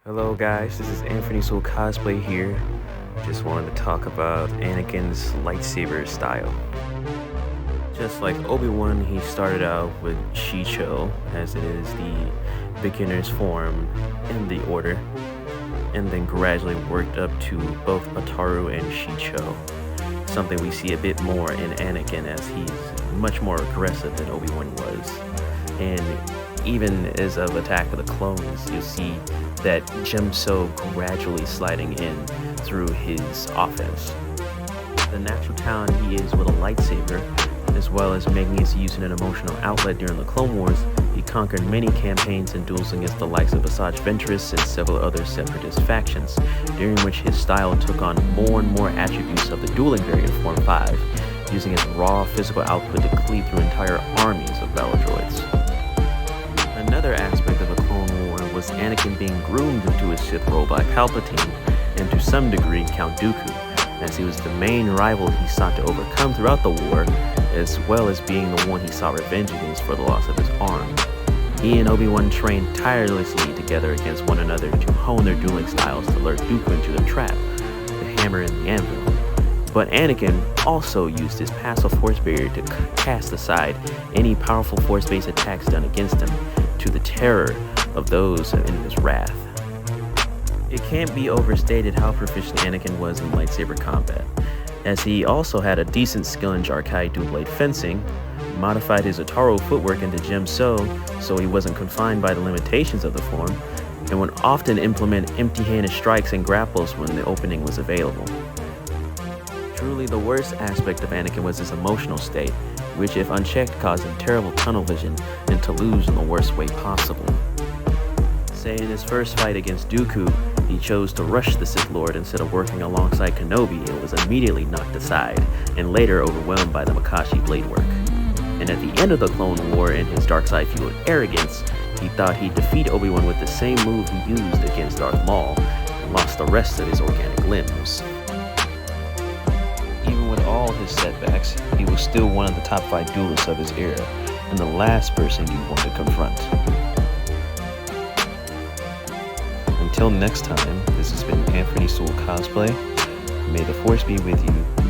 Hello guys, this is Anthony Soul Cosplay here. Just wanted to talk about Anakin's lightsaber style. Just like Obi-Wan, he started out with Shicho, as it is the beginner's form in the order, and then gradually worked up to both Ataru and Shicho. Something we see a bit more in Anakin, as he's much more aggressive than Obi-Wan was. And even as of Attack of the Clones, you'll see that Gemso gradually sliding in through his offense. The natural talent he is with a lightsaber, as well as making his use in an emotional outlet during the Clone Wars, he conquered many campaigns and duels against the likes of Asajj Ventress and several other separatist factions, during which his style took on more and more attributes of the dueling variant Form 5, using his raw physical output to cleave through entire armies of battle droids. Another aspect of the Clone War was Anakin being groomed into his Sith role by Palpatine, and to some degree Count Dooku, as he was the main rival he sought to overcome throughout the war, as well as being the one he sought revenge against for the loss of his arm. He and Obi-Wan trained tirelessly together against one another to hone their dueling styles to lure Dooku into the trap, the hammer and the anvil. But Anakin also used his passive force barrier to cast aside any powerful force-based attacks done against him, to the terror of those in his wrath. It can't be overstated how proficient Anakin was in lightsaber combat, as he also had a decent skill in Jarkai dual-blade fencing, modified his Ataru footwork into Gemso so he wasn't confined by the limitations of the form, and would often implement empty-handed strikes and grapples when the opening was available. Truly the worst aspect of Anakin was his emotional state, which if unchecked caused him terrible tunnel vision and to lose in the worst way possible. Say in his first fight against Dooku, he chose to rush the Sith Lord instead of working alongside Kenobi and was immediately knocked aside, and later overwhelmed by the Makashi blade work. And at the end of the Clone War, in his dark side fueled arrogance, he thought he'd defeat Obi-Wan with the same move he used against Darth Maul, and lost the rest of his organic limbs. Even with all his setbacks, he was still one of the top 5 duelists of his era, and the last person you'd want to confront. Until next time, this has been Anthony Soul Cosplay. May the Force be with you.